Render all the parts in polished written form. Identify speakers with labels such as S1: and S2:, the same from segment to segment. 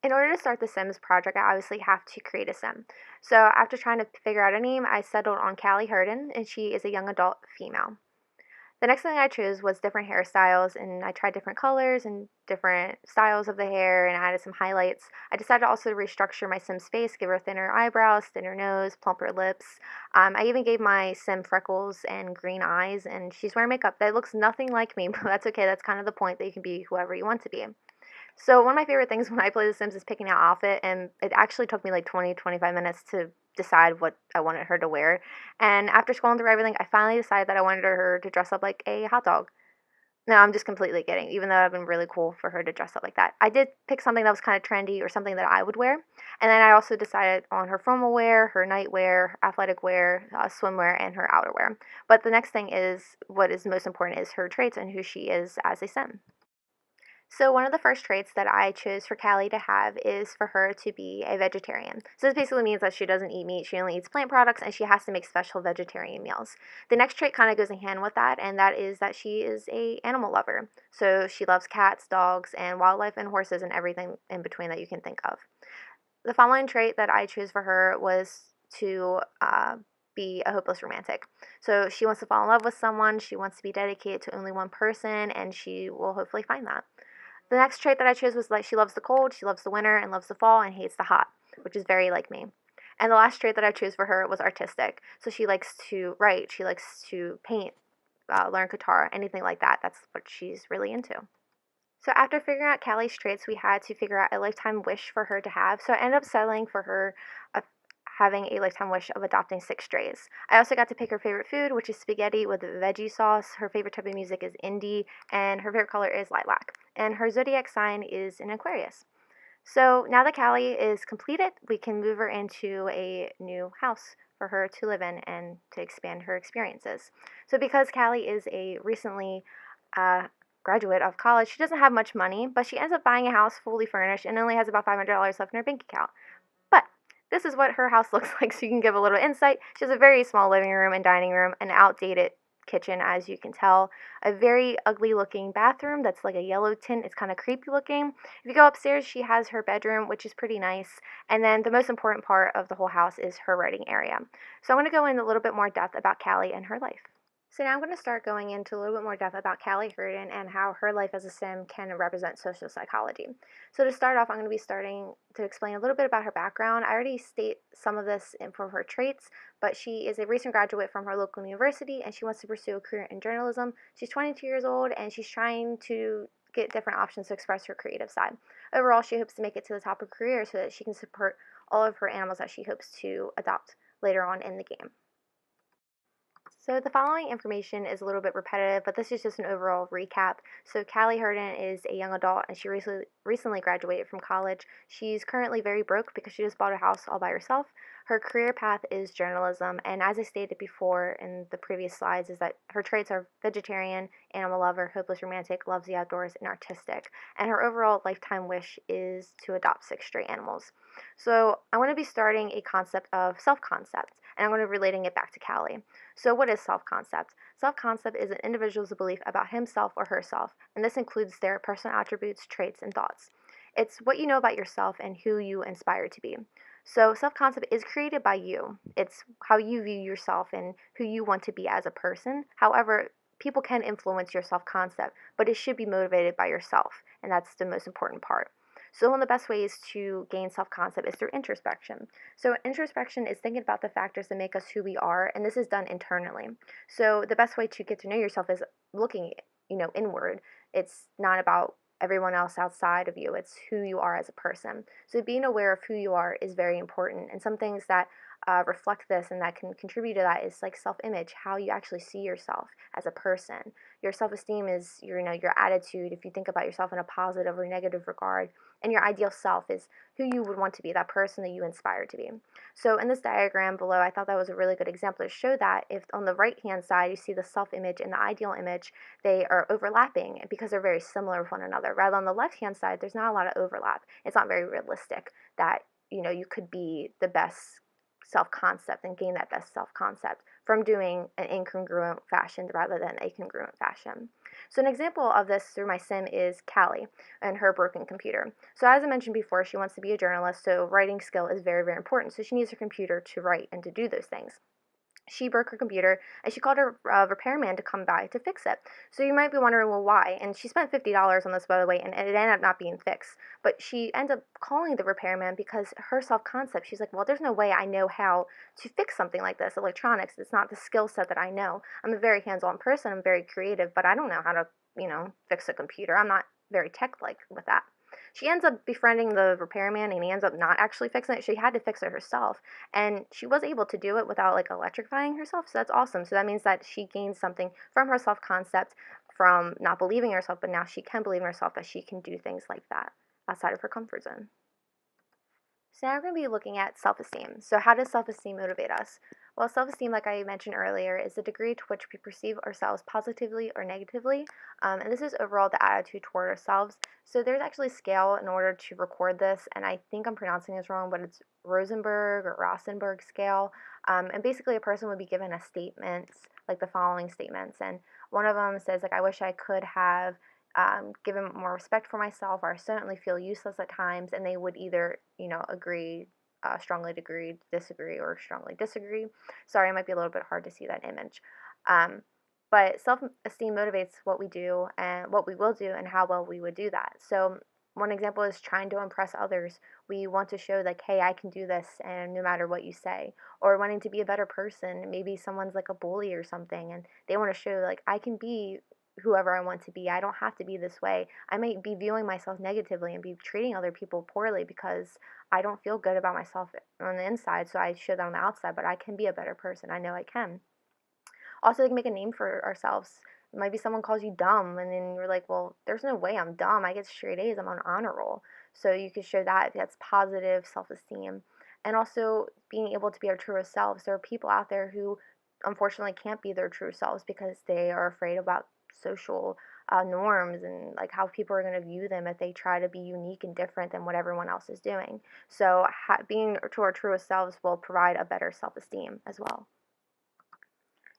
S1: In order to start the Sims project, I obviously have to create a Sim. So after trying to figure out a name, I settled on Callie Herden, and she is a young adult female. The next thing I chose was different hairstyles, and I tried different colors and different styles of the hair and added some highlights. I decided to also restructure my Sim's face, give her thinner eyebrows, thinner nose, plumper lips. I even gave my Sim freckles and green eyes, and she's wearing makeup that looks nothing like me, but that's okay. That's kind of the point, that you can be whoever you want to be. So one of my favorite things when I play The Sims is picking out outfit, and it actually took me like 20, 25 minutes to decide what I wanted her to wear. And after scrolling through everything, I finally decided that I wanted her to dress up like a hot dog. No, I'm just completely kidding, even though it would have been really cool for her to dress up like that. I did pick something that was kind of trendy or something that I would wear. And then I also decided on her formal wear, her nightwear, athletic wear, swimwear, and her outerwear. But the next thing is, what is most important is her traits and who she is as a Sim. So one of the first traits that I chose for Callie to have is for her to be a vegetarian. So this basically means that she doesn't eat meat, she only eats plant products, and she has to make special vegetarian meals. The next trait kind of goes in hand with that, and that is that she is a animal lover. So she loves cats, dogs, and wildlife and horses and everything in between that you can think of. The following trait that I chose for her was to be a hopeless romantic. So she wants to fall in love with someone, she wants to be dedicated to only one person, and she will hopefully find that. The next trait that I chose was like she loves the cold, she loves the winter, and loves the fall, and hates the hot, which is very like me. And the last trait that I chose for her was artistic. So she likes to write, she likes to paint, learn guitar, anything like that. That's what she's really into. So after figuring out Callie's traits, we had to figure out a lifetime wish for her to have. So I ended up settling for her uh, having a lifetime wish of adopting 6 strays. I also got to pick her favorite food, which is spaghetti with veggie sauce. Her favorite type of music is indie, and her favorite color is lilac. And her zodiac sign is an Aquarius. So now that Callie is completed, we can move her into a new house for her to live in and to expand her experiences. So because Callie is a recently uh, graduate of college, she doesn't have much money, but she ends up buying a house fully furnished and only has about $500 left in her bank account. But this is what her house looks like, so you can give a little insight. She has a very small living room and dining room, an outdated kitchen, as you can tell, a very ugly looking bathroom that's like a yellow tint. It's kind of creepy looking. If you go upstairs, she has her bedroom, which is pretty nice. And then the most important part of the whole house is her writing area. So I'm going to go in a little bit more depth about Callie and her life. So now I'm going to start going into a little bit more depth about Callie Herden and how her life as a sim can represent social psychology. So to start off, I'm going to be starting to explain a little bit about her background. I already state some of this for her traits, but she is a recent graduate from her local university and she wants to pursue a career in journalism. She's 22 years old and she's trying to get different options to express her creative side. Overall, she hopes to make it to the top of her career so that she can support all of her animals that she hopes to adopt later on in the game. So the following information is a little bit repetitive, but this is just an overall recap. So Callie Herden is a young adult and she recently graduated from college. She's currently very broke because she just bought a house all by herself. Her career path is journalism, and as I stated before in the previous slides, is that her traits are vegetarian, animal lover, hopeless romantic, loves the outdoors, and artistic. And her overall lifetime wish is to adopt 6 stray animals. So I'm going to be starting a concept of self-concept, and I'm going to be relating it back to Callie. So what is self-concept? Self-concept is an individual's belief about himself or herself, and this includes their personal attributes, traits, and thoughts. It's what you know about yourself and who you aspire to be. So self-concept is created by you. It's how you view yourself and who you want to be as a person. However, people can influence your self-concept, but it should be motivated by yourself, and that's the most important part. So one of the best ways to gain self-concept is through introspection. So introspection is thinking about the factors that make us who we are, and this is done internally. So the best way to get to know yourself is looking, inward. It's not about everyone else outside of you. It's who you are as a person. So being aware of who you are is very important, and some things that reflect this and that can contribute to that is like self-image, how you actually see yourself as a person. Your self-esteem is your attitude. If you think about yourself in a positive or negative regard, and your ideal self is who you would want to be, that person that you inspire to be. So in this diagram below, I thought that was a really good example to show that if on the right hand side you see the self-image and the ideal image, they are overlapping because they're very similar with one another. Rather on the left hand side, there's not a lot of overlap. It's not very realistic that you could be the best self-concept and gain that best self-concept. from doing an incongruent fashion rather than a congruent fashion. So an example of this through my sim is Callie and her broken computer. So as I mentioned before, she wants to be a journalist, so writing skill is very, very important. So she needs her computer to write and to do those things. She broke her computer and she called her repairman to come by to fix it. So you might be wondering, well, why? And she spent $50 on this, by the way, and it ended up not being fixed. But she ended up calling the repairman because her self concept, she's like, well, there's no way I know how to fix something like this, electronics. It's not the skill set that I know. I'm a very hands on person, I'm very creative, but I don't know how to, fix a computer. I'm not very tech like with that. She ends up befriending the repairman and he ends up not actually fixing it. She had to fix it herself. And she was able to do it without like electrifying herself. So that's awesome. So that means that she gained something from her self concept from not believing in herself, but now she can believe in herself that she can do things like that outside of her comfort zone. So now we're going to be looking at self-esteem. So how does self-esteem motivate us? Well, self-esteem, like I mentioned earlier, is the degree to which we perceive ourselves positively or negatively, and this is overall the attitude toward ourselves. So there's actually a scale in order to record this, and I think I'm pronouncing this wrong, but it's Rosenberg or Rosenberg scale, and basically a person would be given a statement, like the following statements, and one of them says, like, I wish I could have given more respect for myself, or I certainly feel useless at times, and they would either, agree, strongly agree, disagree, or strongly disagree. Sorry, it might be a little bit hard to see that image. Um, but self-esteem motivates what we do and what we will do and how well we would do that. So one example is trying to impress others. We want to show like, hey, I can do this and no matter what you say. Or wanting to be a better person. Maybe someone's like a bully or something and they want to show like, I can be whoever I want to be. I don't have to be this way. I might be viewing myself negatively and be treating other people poorly because I don't feel good about myself on the inside, so I show that on the outside, but I can be a better person. I know I can. Also, they can make a name for ourselves. Maybe someone calls you dumb, and then you're like, well, there's no way I'm dumb. I get straight A's. I'm on honor roll. So you can show that that's positive self esteem. And also being able to be our truest selves. There are people out there who unfortunately can't be their true selves because they are afraid about social norms and like how people are going to view them if they try to be unique and different than what everyone else is doing. So being to our truest selves will provide a better self esteem as well.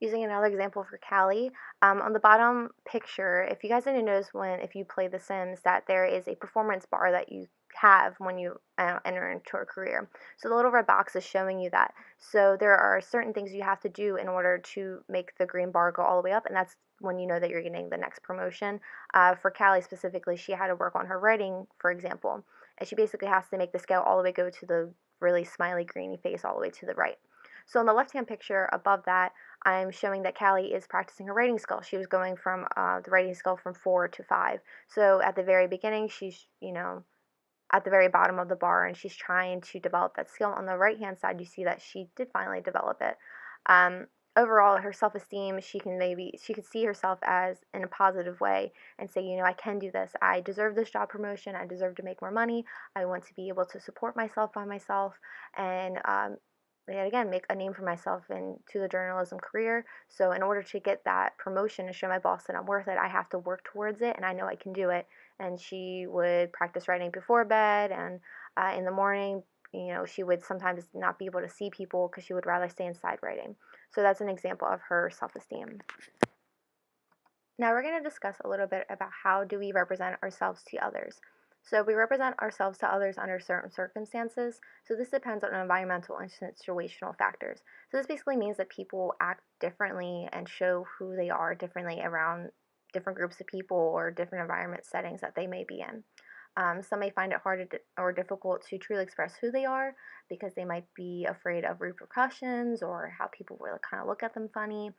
S1: Using another example for Callie, on the bottom picture, if you guys didn't notice if you play The Sims, that there is a performance bar that you have when you enter into a career. So the little red box is showing you that. So there are certain things you have to do in order to make the green bar go all the way up, and that's when you know that you're getting the next promotion. For Callie specifically, she had to work on her writing, for example, and she basically has to make the scale all the way go to the really smiley greeny face all the way to the right. So in the left-hand picture above that, I'm showing that Callie is practicing her writing skill. She was going from the writing skill from 4 to 5. So at the very beginning, she's, at the very bottom of the bar and she's trying to develop that skill. On the right hand side, you see that she did finally develop it. Overall, her self-esteem, she could see herself as in a positive way and say, I can do this. I deserve this job promotion. I deserve to make more money. I want to be able to support myself by myself and yet again make a name for myself into the journalism career. So in order to get that promotion and show my boss that I'm worth it, I have to work towards it and I know I can do it. And she would practice writing before bed and in the morning, she would sometimes not be able to see people because she would rather stay inside writing. So that's an example of her self-esteem. Now we're going to discuss a little bit about how do we represent ourselves to others. So we represent ourselves to others under certain circumstances. So this depends on environmental and situational factors. So this basically means that people act differently and show who they are differently around different groups of people or different environment settings that they may be in. Some may find it hard or difficult to truly express who they are because they might be afraid of repercussions or how people will kind of look at them funny.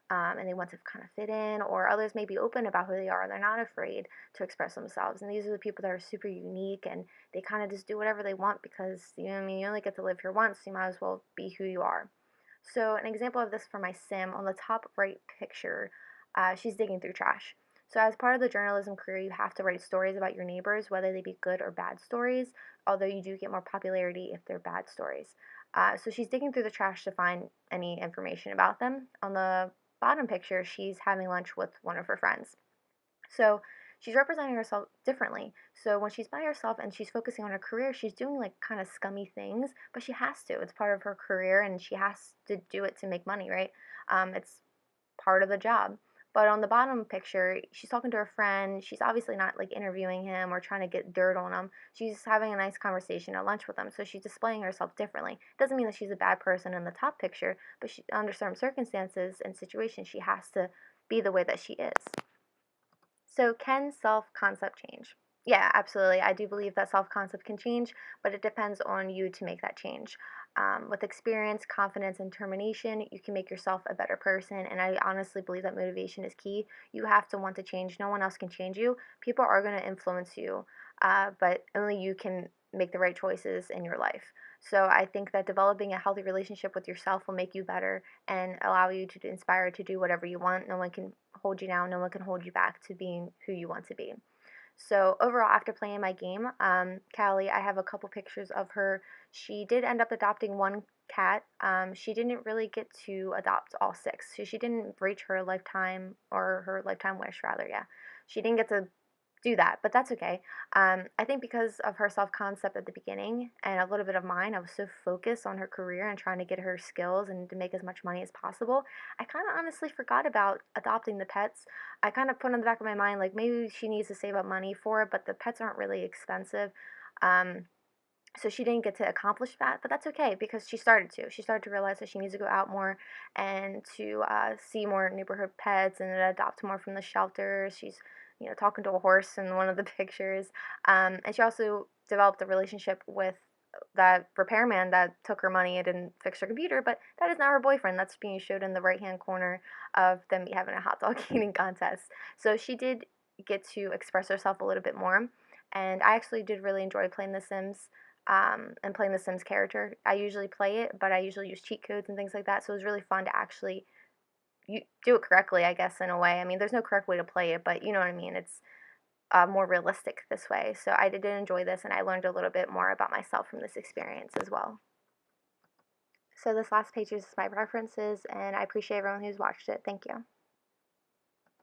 S1: And they want to kind of fit in, or others may be open about who they are. They're not afraid to express themselves. And these are the people that are super unique and they kind of just do whatever they want because, you only get to live here once, so you might as well be who you are. So an example of this for my sim, on the top right picture, she's digging through trash. So as part of the journalism career, you have to write stories about your neighbors, whether they be good or bad stories, although you do get more popularity if they're bad stories. So she's digging through the trash to find any information about them. On the bottom picture, she's having lunch with one of her friends. So she's representing herself differently. So when she's by herself and she's focusing on her career, she's doing like kind of scummy things, but she has to. It's part of her career and she has to do it to make money, right? It's part of the job. But on the bottom picture, she's talking to her friend. She's obviously not like interviewing him or trying to get dirt on him. She's having a nice conversation at lunch with him. So she's displaying herself differently. Doesn't mean that she's a bad person in the top picture, but under certain circumstances and situations, she has to be the way that she is. So, can self concept change? Yeah, absolutely. I do believe that self concept can change, but it depends on you to make that change. With experience, confidence, and determination, you can make yourself a better person. And I honestly believe that motivation is key. You have to want to change. No one else can change you. People are going to influence you, but only you can make the right choices in your life. So I think that developing a healthy relationship with yourself will make you better and allow you to inspire to do whatever you want. No one can hold you down. No one can hold you back to being who you want to be. So overall, after playing my game, Callie, I have a couple pictures of her. She did end up adopting one cat. She didn't really get to adopt all six. So she didn't reach her lifetime or her lifetime wish, rather. Yeah, she didn't get to do that, but that's okay. I think because of her self concept at the beginning and a little bit of mine, I was so focused on her career and trying to get her skills and to make as much money as possible. I kind of honestly forgot about adopting the pets. I kind of put in the back of my mind, like, maybe she needs to save up money for it, but the pets aren't really expensive. Um, so she didn't get to accomplish that, but that's okay because she started to. She started to realize that she needs to go out more and to see more neighborhood pets and adopt more from the shelters. She's, talking to a horse in one of the pictures, and she also developed a relationship with that repairman that took her money and didn't fix her computer, but that is not her boyfriend. That's being showed in the right hand corner of them having a hot dog eating contest. So she did get to express herself a little bit more, and I actually did really enjoy playing The Sims and playing the Sims character. I usually play it, but I usually use cheat codes and things like that. So it was really fun to actually do it correctly, I guess, in a way. I mean, there's no correct way to play it, but you know what I mean. It's more realistic this way. So I did enjoy this, and I learned a little bit more about myself from this experience as well. So this last page is my references, and I appreciate everyone who's watched it. Thank you.